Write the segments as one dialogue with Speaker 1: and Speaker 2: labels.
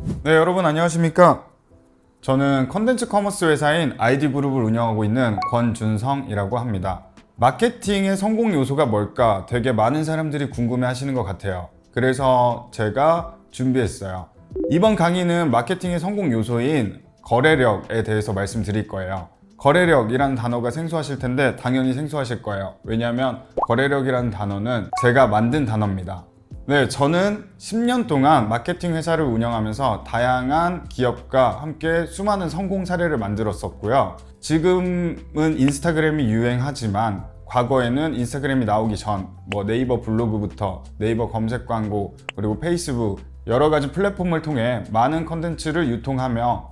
Speaker 1: 네, 여러분 안녕하십니까? 저는 컨텐츠 커머스 회사인 아이디그룹을 운영하고 있는 권준성이라고 합니다. 마케팅의 성공 요소가 뭘까 되게 많은 사람들이 궁금해 하시는 것 같아요. 그래서 제가 준비했어요. 이번 강의는 마케팅의 성공 요소인 거래력에 대해서 말씀드릴 거예요. 거래력이라는 단어가 생소하실 텐데 당연히 생소하실 거예요. 왜냐하면 거래력이라는 단어는 제가 만든 단어입니다. 네, 저는 10년 동안 마케팅 회사를 운영하면서 다양한 기업과 함께 수많은 성공 사례를 만들었었고요. 지금은 인스타그램이 유행하지만 과거에는 인스타그램이 나오기 전 네이버 블로그부터 네이버 검색 광고 그리고 페이스북 여러 가지 플랫폼을 통해 많은 컨텐츠를 유통하며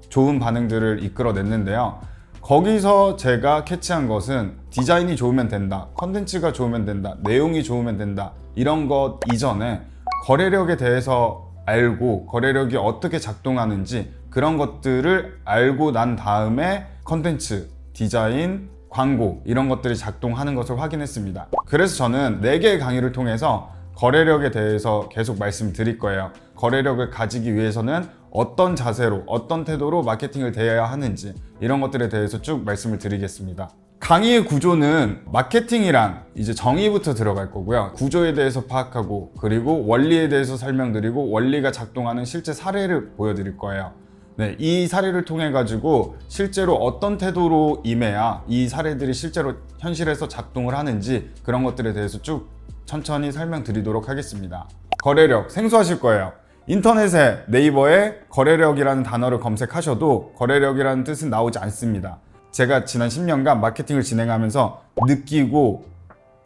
Speaker 1: 좋은 반응들을 이끌어냈는데요. 거기서 제가 캐치한 것은 디자인이 좋으면 된다, 컨텐츠가 좋으면 된다, 내용이 좋으면 된다, 이런 것 이전에 거래력에 대해서 알고 거래력이 어떻게 작동하는지 그런 것들을 알고 난 다음에 컨텐츠, 디자인, 광고 이런 것들이 작동하는 것을 확인했습니다. 그래서 저는 4개의 강의를 통해서 거래력에 대해서 계속 말씀드릴 거예요. 거래력을 가지기 위해서는 어떤 자세로, 어떤 태도로 마케팅을 대해야 하는지 이런 것들에 대해서 쭉 말씀을 드리겠습니다. 강의의 구조는 마케팅이란 이제 정의부터 들어갈 거고요. 구조에 대해서 파악하고 그리고 원리에 대해서 설명드리고 원리가 작동하는 실제 사례를 보여드릴 거예요. 네, 이 사례를 통해 가지고 실제로 어떤 태도로 임해야 이 사례들이 실제로 현실에서 작동을 하는지 그런 것들에 대해서 쭉 천천히 설명드리도록 하겠습니다. 거래력, 생소하실 거예요. 인터넷에 네이버에 거래력이라는 단어를 검색하셔도 거래력이라는 뜻은 나오지 않습니다. 제가 지난 10년간 마케팅을 진행하면서 느끼고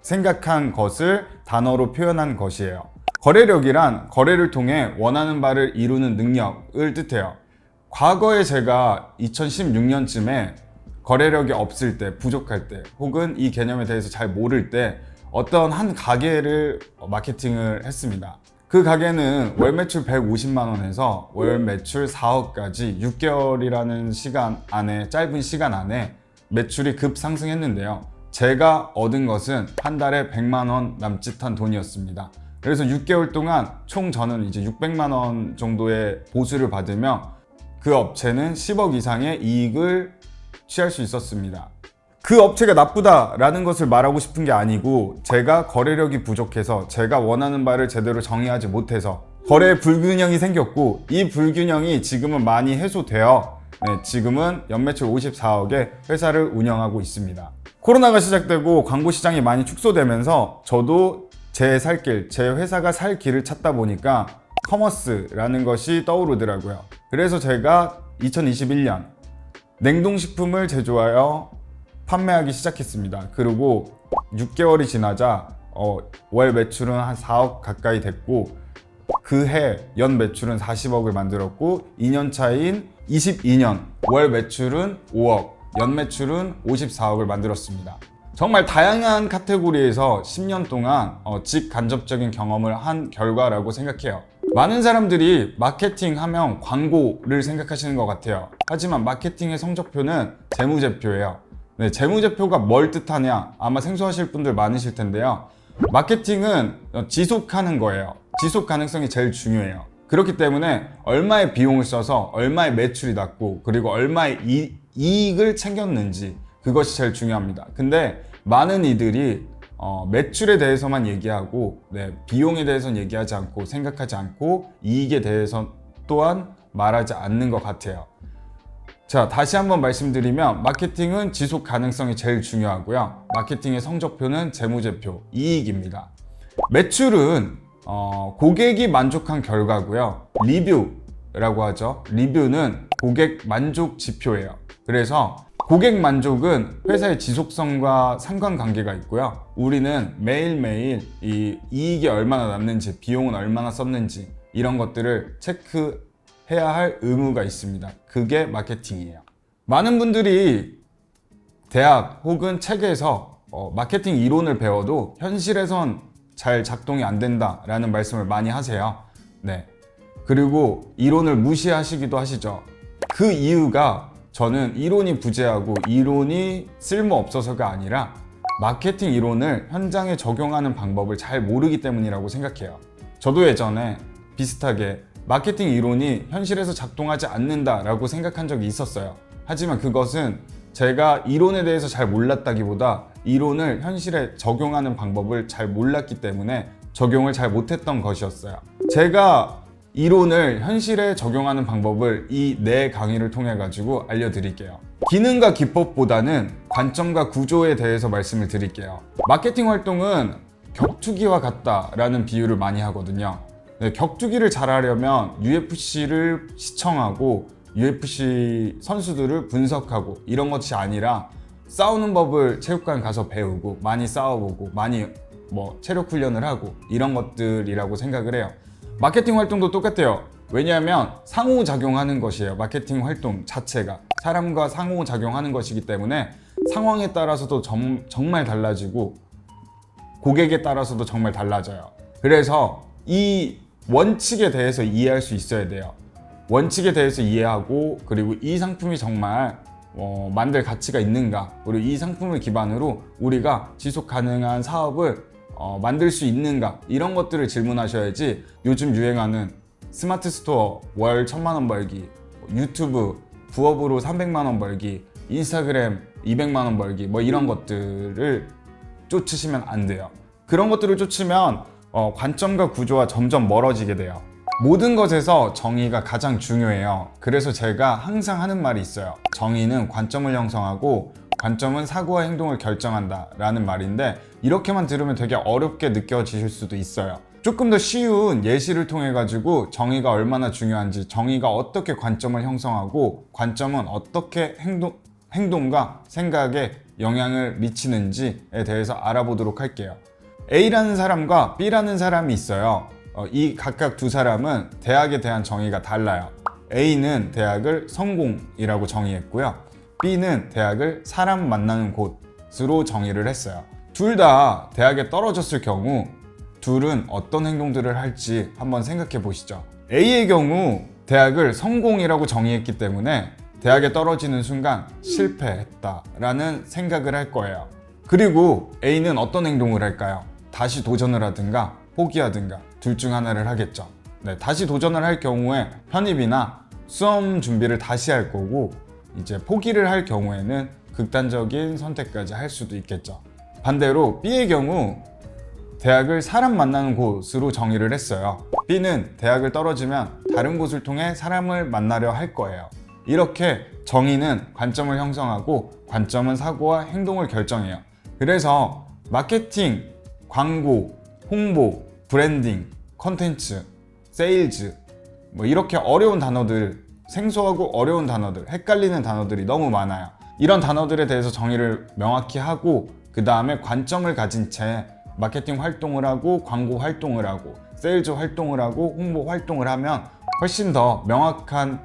Speaker 1: 생각한 것을 단어로 표현한 것이에요. 거래력이란 거래를 통해 원하는 바를 이루는 능력을 뜻해요. 과거에 제가 2016년쯤에 거래력이 없을 때, 부족할 때, 혹은 이 개념에 대해서 잘 모를 때 어떤 한 가게를 마케팅을 했습니다. 그 가게는 월 매출 150만 원에서 월 매출 4억까지 6개월이라는 시간 안에, 짧은 시간 안에 매출이 급상승했는데요. 제가 얻은 것은 한 달에 100만 원 남짓한 돈이었습니다. 그래서 6개월 동안 총 저는 이제 600만 원 정도의 보수를 받으며 그 업체는 10억 이상의 이익을 취할 수 있었습니다. 그 업체가 나쁘다라는 것을 말하고 싶은 게 아니고 제가 거래력이 부족해서 제가 원하는 바를 제대로 정의하지 못해서 거래에 불균형이 생겼고 이 불균형이 지금은 많이 해소되어 지금은 연매출 54억의 회사를 운영하고 있습니다. 코로나가 시작되고 광고 시장이 많이 축소되면서 저도 제 살 길, 제 회사가 살 길을 찾다 보니까 커머스라는 것이 떠오르더라고요. 그래서 제가 2021년 냉동식품을 제조하여 판매하기 시작했습니다. 그리고 6개월이 지나자 월 매출은 한 4억 가까이 됐고 그 해 연 매출은 40억을 만들었고 2년 차인 22년 월 매출은 5억, 연 매출은 54억을 만들었습니다. 정말 다양한 카테고리에서 10년 동안 직간접적인 경험을 한 결과라고 생각해요. 많은 사람들이 마케팅 하면 광고를 생각하시는 것 같아요. 하지만 마케팅의 성적표는 재무제표예요. 네, 재무제표가 뭘 뜻하냐? 아마 생소하실 분들 많으실 텐데요. 마케팅은 지속하는 거예요. 지속 가능성이 제일 중요해요. 그렇기 때문에 얼마의 비용을 써서 얼마의 매출이 났고 그리고 얼마의 이익을 챙겼는지 그것이 제일 중요합니다. 근데 많은 이들이 매출에 대해서만 얘기하고 비용에 대해서는 얘기하지 않고 생각하지 않고 이익에 대해서 또한 말하지 않는 것 같아요. 자, 다시 한번 말씀드리면 마케팅은 지속 가능성이 제일 중요하고요. 마케팅의 성적표는 재무제표, 이익입니다. 매출은 고객이 만족한 결과고요. 리뷰라고 하죠. 리뷰는 고객 만족 지표예요. 그래서 고객 만족은 회사의 지속성과 상관관계가 있고요. 우리는 매일매일 이 이익이 얼마나 났는지, 비용은 얼마나 썼는지 이런 것들을 체크해야 할 의무가 있습니다. 그게 마케팅이에요. 많은 분들이 대학 혹은 책에서 마케팅 이론을 배워도 현실에선 잘 작동이 안 된다라는 말씀을 많이 하세요. 네. 그리고 이론을 무시하시기도 하시죠. 그 이유가 저는 이론이 부재하고 이론이 쓸모없어서가 아니라 마케팅 이론을 현장에 적용하는 방법을 잘 모르기 때문이라고 생각해요. 저도 예전에 비슷하게 마케팅 이론이 현실에서 작동하지 않는다라고 생각한 적이 있었어요. 하지만 그것은 제가 이론에 대해서 잘 몰랐다기보다 이론을 현실에 적용하는 방법을 잘 몰랐기 때문에 적용을 잘 못했던 것이었어요. 제가 이론을 현실에 적용하는 방법을 이 네 강의를 통해 가지고 알려드릴게요. 기능과 기법보다는 관점과 구조에 대해서 말씀을 드릴게요. 마케팅 활동은 격투기와 같다라는 비유를 많이 하거든요. 네, 격투기를 잘하려면 UFC를 시청하고 UFC 선수들을 분석하고 이런 것이 아니라 싸우는 법을 체육관 가서 배우고 많이 싸워보고 많이 체력 훈련을 하고 이런 것들이라고 생각을 해요. 마케팅 활동도 똑같아요. 왜냐하면 상호작용하는 것이에요. 마케팅 활동 자체가 사람과 상호작용하는 것이기 때문에 상황에 따라서도 정말 달라지고 고객에 따라서도 정말 달라져요. 그래서 이 원칙에 대해서 이해할 수 있어야 돼요. 원칙에 대해서 이해하고 그리고 이 상품이 정말 만들 가치가 있는가, 그리고 이 상품을 기반으로 우리가 지속 가능한 사업을 만들 수 있는가, 이런 것들을 질문하셔야지 요즘 유행하는 스마트 스토어 월 1,000만 원 벌기, 유튜브 부업으로 300만 원 벌기, 인스타그램 200만 원 벌기 이런 것들을 쫓으시면 안 돼요. 그런 것들을 쫓으면 관점과 구조와 점점 멀어지게 돼요. 모든 것에서 정의가 가장 중요해요. 그래서 제가 항상 하는 말이 있어요. 정의는 관점을 형성하고 관점은 사고와 행동을 결정한다 라는 말인데, 이렇게만 들으면 되게 어렵게 느껴지실 수도 있어요. 조금 더 쉬운 예시를 통해 가지고 정의가 얼마나 중요한지, 정의가 어떻게 관점을 형성하고 관점은 어떻게 행동과 생각에 영향을 미치는지에 대해서 알아보도록 할게요. A라는 사람과 B라는 사람이 있어요. 이 각각 두 사람은 대학에 대한 정의가 달라요. A는 대학을 성공이라고 정의했고요. B는 대학을 사람 만나는 곳으로 정의를 했어요. 둘 다 대학에 떨어졌을 경우 둘은 어떤 행동들을 할지 한번 생각해 보시죠. A의 경우 대학을 성공이라고 정의했기 때문에 대학에 떨어지는 순간 실패했다라는 생각을 할 거예요. 그리고 A는 어떤 행동을 할까요? 다시 도전을 하든가 포기하든가 둘 중 하나를 하겠죠. 네, 다시 도전을 할 경우에 편입이나 수험 준비를 다시 할 거고, 이제 포기를 할 경우에는 극단적인 선택까지 할 수도 있겠죠. 반대로 B의 경우 대학을 사람 만나는 곳으로 정의를 했어요. B는 대학을 떨어지면 다른 곳을 통해 사람을 만나려 할 거예요. 이렇게 정의는 관점을 형성하고 관점은 사고와 행동을 결정해요. 그래서 마케팅, 광고, 홍보, 브랜딩, 컨텐츠, 세일즈 이렇게 어려운 단어들, 생소하고 어려운 단어들, 헷갈리는 단어들이 너무 많아요. 이런 단어들에 대해서 정의를 명확히 하고 그 다음에 관점을 가진 채 마케팅 활동을 하고 광고 활동을 하고 세일즈 활동을 하고 홍보 활동을 하면 훨씬 더 명확한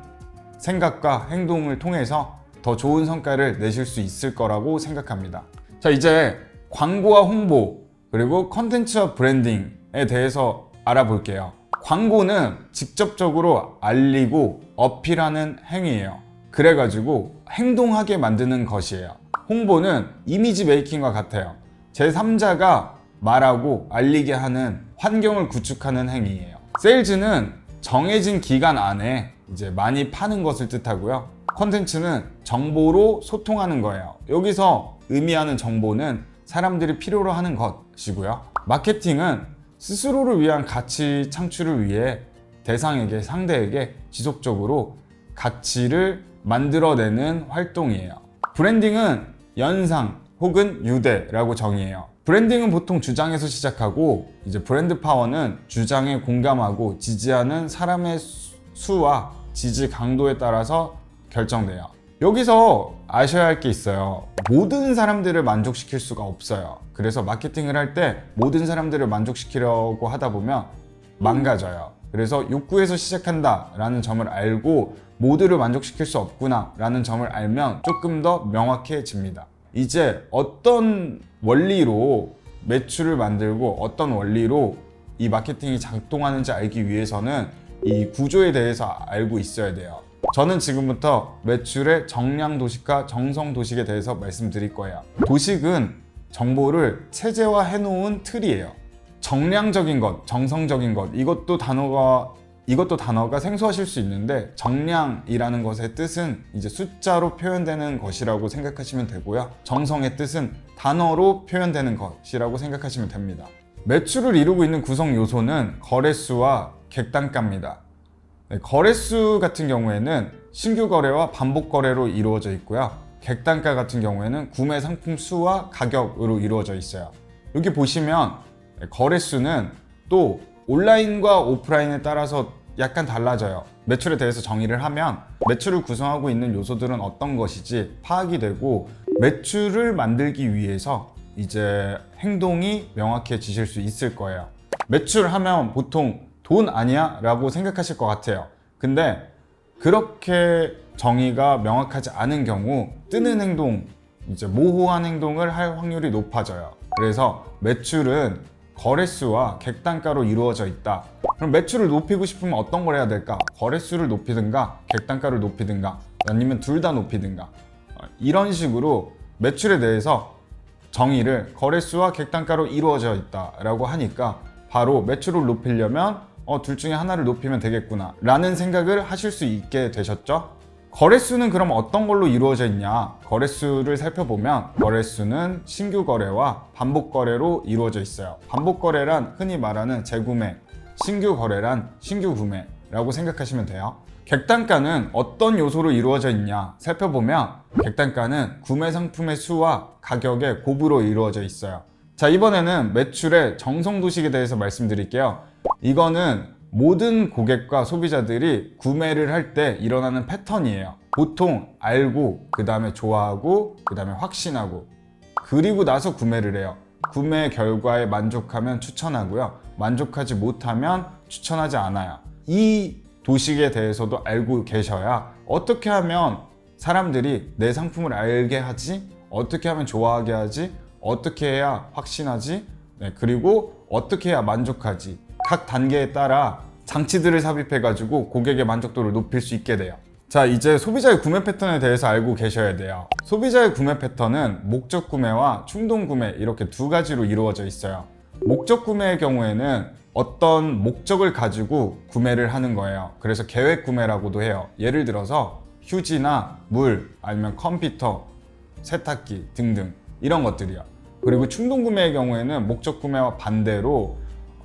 Speaker 1: 생각과 행동을 통해서 더 좋은 성과를 내실 수 있을 거라고 생각합니다. 자, 이제 광고와 홍보 그리고 컨텐츠와 브랜딩에 대해서 알아볼게요. 광고는 직접적으로 알리고 어필하는 행위예요. 그래가지고 행동하게 만드는 것이에요. 홍보는 이미지 메이킹과 같아요. 제3자가 말하고 알리게 하는 환경을 구축하는 행위예요. 세일즈는 정해진 기간 안에 이제 많이 파는 것을 뜻하고요. 컨텐츠는 정보로 소통하는 거예요. 여기서 의미하는 정보는 사람들이 필요로 하는 것이고요. 마케팅은 스스로를 위한 가치 창출을 위해 대상에게, 상대에게 지속적으로 가치를 만들어내는 활동이에요. 브랜딩은 연상 혹은 유대라고 정의해요. 브랜딩은 보통 주장에서 시작하고, 이제 브랜드 파워는 주장에 공감하고 지지하는 사람의 수와 지지 강도에 따라서 결정돼요. 여기서 아셔야 할 게 있어요. 모든 사람들을 만족시킬 수가 없어요. 그래서 마케팅을 할 때 모든 사람들을 만족시키려고 하다 보면 망가져요. 그래서 욕구에서 시작한다 라는 점을 알고 모두를 만족시킬 수 없구나 라는 점을 알면 조금 더 명확해집니다. 이제 어떤 원리로 매출을 만들고 어떤 원리로 이 마케팅이 작동하는지 알기 위해서는 이 구조에 대해서 알고 있어야 돼요. 저는 지금부터 매출의 정량 도식과 정성 도식에 대해서 말씀드릴 거예요. 도식은 정보를 체제화해 놓은 틀이에요. 정량적인 것, 정성적인 것, 이것도 단어가 이것도 단어가 생소하실 수 있는데 정량이라는 것의 뜻은 이제 숫자로 표현되는 것이라고 생각하시면 되고요. 정성의 뜻은 단어로 표현되는 것이라고 생각하시면 됩니다. 매출을 이루고 있는 구성 요소는 거래수와 객단가입니다. 거래수 같은 경우에는 신규 거래와 반복 거래로 이루어져 있고요. 객단가 같은 경우에는 구매 상품 수와 가격으로 이루어져 있어요. 여기 보시면 거래수는 또 온라인과 오프라인에 따라서 약간 달라져요. 매출에 대해서 정의를 하면 매출을 구성하고 있는 요소들은 어떤 것이지 파악이 되고 매출을 만들기 위해서 이제 행동이 명확해지실 수 있을 거예요. 매출하면 보통 돈 아니야? 라고 생각하실 것 같아요. 근데 그렇게 정의가 명확하지 않은 경우 뜨는 행동, 이제 모호한 행동을 할 확률이 높아져요. 그래서 매출은 거래수와 객단가로 이루어져 있다. 그럼 매출을 높이고 싶으면 어떤 걸 해야 될까? 거래수를 높이든가 객단가를 높이든가 아니면 둘 다 높이든가 이런 식으로 매출에 대해서 정의를 거래수와 객단가로 이루어져 있다라고 하니까 바로 매출을 높이려면 둘 중에 하나를 높이면 되겠구나 라는 생각을 하실 수 있게 되셨죠? 거래수는 그럼 어떤 걸로 이루어져 있냐? 거래수를 살펴보면 거래수는 신규 거래와 반복 거래로 이루어져 있어요. 반복 거래란 흔히 말하는 재구매, 신규 거래란 신규 구매라고 생각하시면 돼요. 객단가는 어떤 요소로 이루어져 있냐 살펴보면 객단가는 구매 상품의 수와 가격의 곱으로 이루어져 있어요. 자, 이번에는 매출의 정성도식에 대해서 말씀드릴게요. 이거는 모든 고객과 소비자들이 구매를 할 때 일어나는 패턴이에요. 보통 알고, 그 다음에 좋아하고, 그 다음에 확신하고, 그리고 나서 구매를 해요. 구매 결과에 만족하면 추천하고요. 만족하지 못하면 추천하지 않아요. 이 도식에 대해서도 알고 계셔야 어떻게 하면 사람들이 내 상품을 알게 하지? 어떻게 하면 좋아하게 하지? 어떻게 해야 확신하지? 그리고 어떻게 해야 만족하지? 각 단계에 따라 장치들을 삽입해가지고 고객의 만족도를 높일 수 있게 돼요. 자, 이제 소비자의 구매 패턴에 대해서 알고 계셔야 돼요. 소비자의 구매 패턴은 목적 구매와 충동 구매 이렇게 두 가지로 이루어져 있어요. 목적 구매의 경우에는 어떤 목적을 가지고 구매를 하는 거예요. 그래서 계획 구매라고도 해요. 예를 들어서 휴지나 물, 아니면 컴퓨터, 세탁기 등등 이런 것들이요. 그리고 충동 구매의 경우에는 목적 구매와 반대로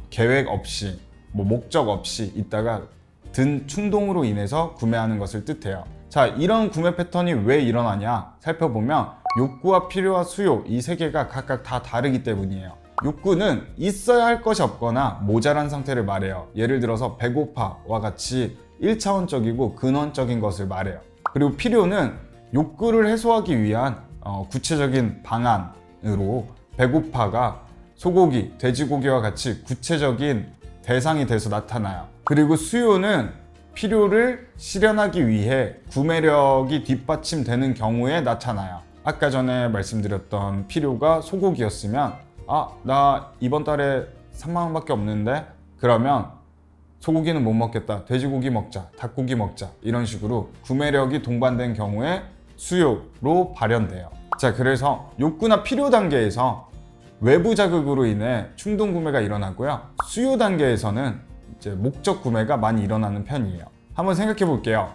Speaker 1: 계획 없이 목적 없이 있다가 든 충동으로 인해서 구매하는 것을 뜻해요. 자, 이런 구매 패턴이 왜 일어나냐 살펴보면 욕구와 필요와 수요 이 세 개가 각각 다 다르기 때문이에요. 욕구는 있어야 할 것이 없거나 모자란 상태를 말해요. 예를 들어서 배고파와 같이 1차원적이고 근원적인 것을 말해요. 그리고 필요는 욕구를 해소하기 위한 구체적인 방안으로 배고파가 소고기, 돼지고기와 같이 구체적인 대상이 돼서 나타나요. 그리고 수요는 필요를 실현하기 위해 구매력이 뒷받침되는 경우에 나타나요. 아까 전에 말씀드렸던 필요가 소고기였으면 나 이번 달에 3만 원밖에 없는데 그러면 소고기는 못 먹겠다. 돼지고기 먹자. 닭고기 먹자. 이런 식으로 구매력이 동반된 경우에 수요로 발현돼요. 자, 그래서 욕구나 필요 단계에서 외부 자극으로 인해 충동 구매가 일어나고요. 수요 단계에서는 이제 목적 구매가 많이 일어나는 편이에요. 한번 생각해 볼게요.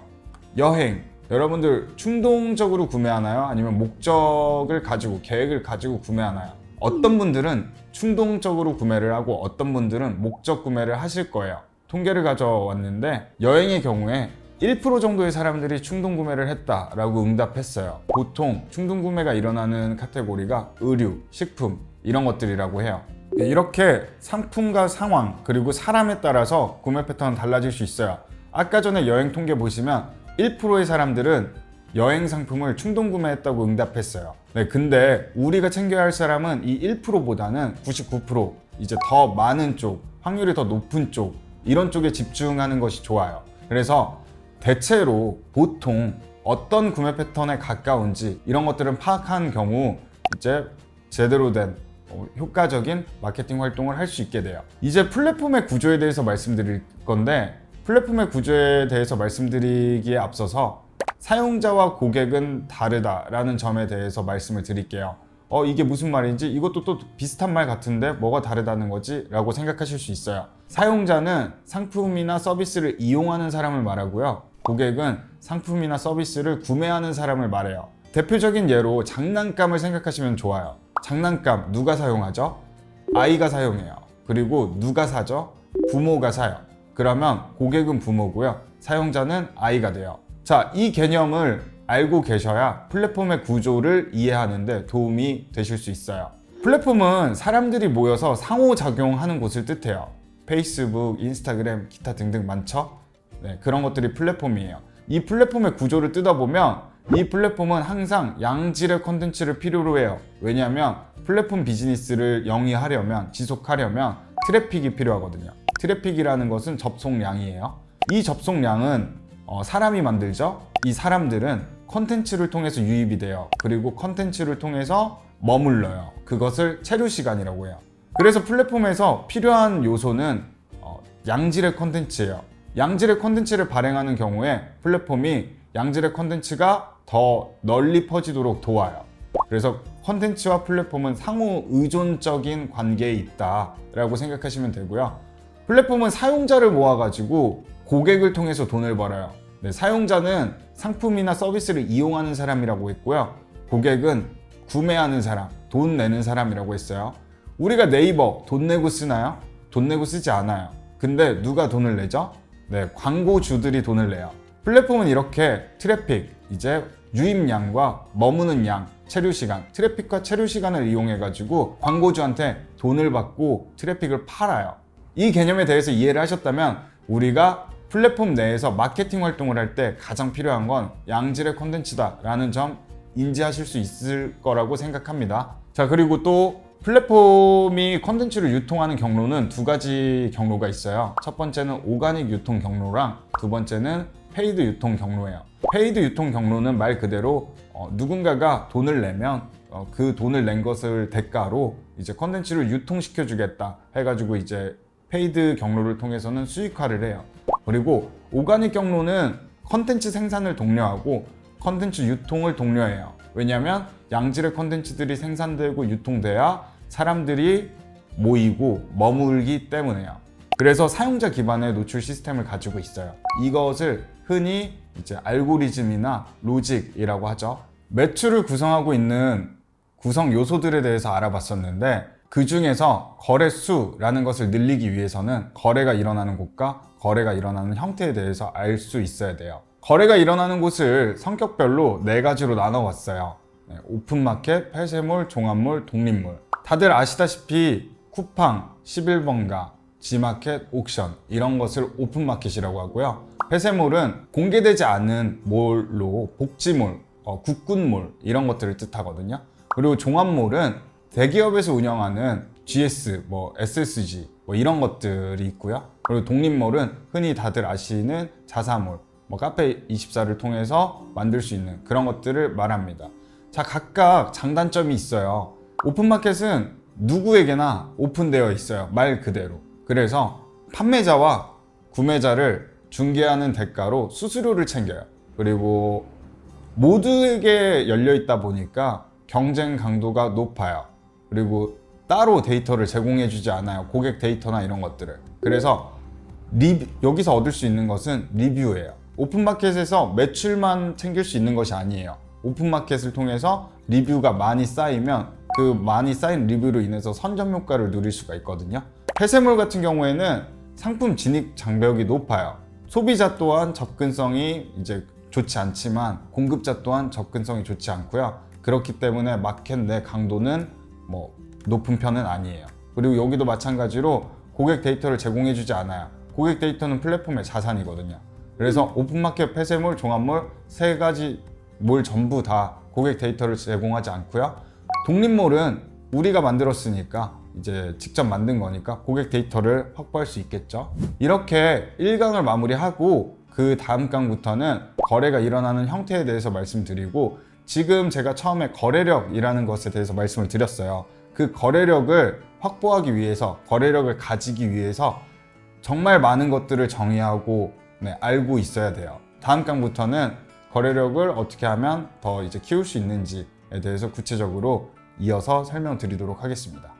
Speaker 1: 여행. 여러분들 충동적으로 구매하나요? 아니면 목적을 가지고, 계획을 가지고 구매하나요? 어떤 분들은 충동적으로 구매를 하고 어떤 분들은 목적 구매를 하실 거예요. 통계를 가져왔는데 여행의 경우에 1% 정도의 사람들이 충동 구매를 했다라고 응답했어요. 보통 충동 구매가 일어나는 카테고리가 의류, 식품 이런 것들이라고 해요. 이렇게 상품과 상황 그리고 사람에 따라서 구매 패턴은 달라질 수 있어요. 아까 전에 여행 통계 보시면 1%의 사람들은 여행 상품을 충동 구매했다고 응답했어요. 근데 우리가 챙겨야 할 사람은 이 1%보다는 99% 이제 더 많은 쪽, 확률이 더 높은 쪽 이런 쪽에 집중하는 것이 좋아요. 그래서 대체로 보통 어떤 구매 패턴에 가까운지 이런 것들은 파악한 경우 이제 제대로 된 효과적인 마케팅 활동을 할 수 있게 돼요. 이제 플랫폼의 구조에 대해서 말씀드릴 건데 플랫폼의 구조에 대해서 말씀드리기에 앞서서 사용자와 고객은 다르다라는 점에 대해서 말씀을 드릴게요. 이게 무슨 말인지, 이것도 또 비슷한 말 같은데 뭐가 다르다는 거지? 라고 생각하실 수 있어요. 사용자는 상품이나 서비스를 이용하는 사람을 말하고요. 고객은 상품이나 서비스를 구매하는 사람을 말해요. 대표적인 예로 장난감을 생각하시면 좋아요. 장난감 누가 사용하죠? 아이가 사용해요. 그리고 누가 사죠? 부모가 사요. 그러면 고객은 부모고요. 사용자는 아이가 돼요. 자, 이 개념을 알고 계셔야 플랫폼의 구조를 이해하는데 도움이 되실 수 있어요. 플랫폼은 사람들이 모여서 상호작용하는 곳을 뜻해요. 페이스북, 인스타그램, 기타 등등 많죠? 네, 그런 것들이 플랫폼이에요. 이 플랫폼의 구조를 뜯어보면 이 플랫폼은 항상 양질의 컨텐츠를 필요로 해요. 왜냐하면 플랫폼 비즈니스를 영위하려면, 지속하려면 트래픽이 필요하거든요. 트래픽이라는 것은 접속량이에요. 이 접속량은 사람이 만들죠. 이 사람들은 컨텐츠를 통해서 유입이 돼요. 그리고 컨텐츠를 통해서 머물러요. 그것을 체류 시간이라고 해요. 그래서 플랫폼에서 필요한 요소는 양질의 컨텐츠예요. 양질의 컨텐츠를 발행하는 경우에 플랫폼이 양질의 컨텐츠가 더 널리 퍼지도록 도와요. 그래서 컨텐츠와 플랫폼은 상호 의존적인 관계에 있다라고 생각하시면 되고요. 플랫폼은 사용자를 모아가지고 고객을 통해서 돈을 벌어요. 네, 사용자는 상품이나 서비스를 이용하는 사람이라고 했고요. 고객은 구매하는 사람, 돈 내는 사람이라고 했어요. 우리가 네이버 돈 내고 쓰나요? 돈 내고 쓰지 않아요. 근데 누가 돈을 내죠? 네, 광고주들이 돈을 내요. 플랫폼은 이렇게 트래픽, 이제 유입량과 머무는 양, 체류 시간, 트래픽과 체류 시간을 이용해 가지고 광고주한테 돈을 받고 트래픽을 팔아요. 이 개념에 대해서 이해를 하셨다면 우리가 플랫폼 내에서 마케팅 활동을 할 때 가장 필요한 건 양질의 콘텐츠다 라는 점 인지하실 수 있을 거라고 생각합니다. 자, 그리고 또 플랫폼이 콘텐츠를 유통하는 경로는 두 가지 경로가 있어요. 첫 번째는 오가닉 유통 경로랑 두 번째는 페이드 유통 경로예요. 페이드 유통 경로는 말 그대로 누군가가 돈을 내면 그 돈을 낸 것을 대가로 이제 콘텐츠를 유통시켜 주겠다 해가지고 이제 페이드 경로를 통해서는 수익화를 해요. 그리고 오가닉 경로는 컨텐츠 생산을 독려하고 컨텐츠 유통을 독려해요. 왜냐하면 양질의 컨텐츠들이 생산되고 유통돼야 사람들이 모이고 머물기 때문에요. 그래서 사용자 기반의 노출 시스템을 가지고 있어요. 이것을 흔히 이제 알고리즘이나 로직이라고 하죠. 매출을 구성하고 있는 구성 요소들에 대해서 알아봤었는데 그 중에서 거래수라는 것을 늘리기 위해서는 거래가 일어나는 곳과 거래가 일어나는 형태에 대해서 알 수 있어야 돼요. 거래가 일어나는 곳을 성격별로 4가지로 나눠봤어요. 오픈마켓, 폐쇄몰, 종합몰, 독립몰. 다들 아시다시피 쿠팡, 11번가, 지마켓, 옥션 이런 것을 오픈마켓이라고 하고요. 폐쇄몰은 공개되지 않은 몰로 복지몰, 국군몰 이런 것들을 뜻하거든요. 그리고 종합몰은 대기업에서 운영하는 GS, SSG 이런 것들이 있고요. 그리고 독립몰은 흔히 다들 아시는 자사몰, 카페24를 통해서 만들 수 있는 그런 것들을 말합니다. 자, 각각 장단점이 있어요. 오픈마켓은 누구에게나 오픈되어 있어요. 말 그대로. 그래서 판매자와 구매자를 중개하는 대가로 수수료를 챙겨요. 그리고 모두에게 열려 있다 보니까 경쟁 강도가 높아요. 그리고 따로 데이터를 제공해 주지 않아요. 고객 데이터나 이런 것들을. 그래서 여기서 얻을 수 있는 것은 리뷰예요. 오픈마켓에서 매출만 챙길 수 있는 것이 아니에요. 오픈마켓을 통해서 리뷰가 많이 쌓이면 그 많이 쌓인 리뷰로 인해서 선점 효과를 누릴 수가 있거든요. 폐쇄몰 같은 경우에는 상품 진입 장벽이 높아요. 소비자 또한 접근성이 이제 좋지 않지만 공급자 또한 접근성이 좋지 않고요. 그렇기 때문에 마켓 내 강도는 높은 편은 아니에요. 그리고 여기도 마찬가지로 고객 데이터를 제공해 주지 않아요. 고객 데이터는 플랫폼의 자산이거든요. 그래서 오픈마켓, 폐쇄몰, 종합몰 3가지 몰 전부 다 고객 데이터를 제공하지 않고요. 독립몰은 우리가 만들었으니까 이제 직접 만든 거니까 고객 데이터를 확보할 수 있겠죠. 이렇게 1강을 마무리하고 그 다음 강부터는 거래가 일어나는 형태에 대해서 말씀드리고 지금 제가 처음에 거래력이라는 것에 대해서 말씀을 드렸어요. 그 거래력을 확보하기 위해서, 거래력을 가지기 위해서 정말 많은 것들을 정의하고 알고 있어야 돼요. 다음 강부터는 거래력을 어떻게 하면 더 이제 키울 수 있는지에 대해서 구체적으로 이어서 설명드리도록 하겠습니다.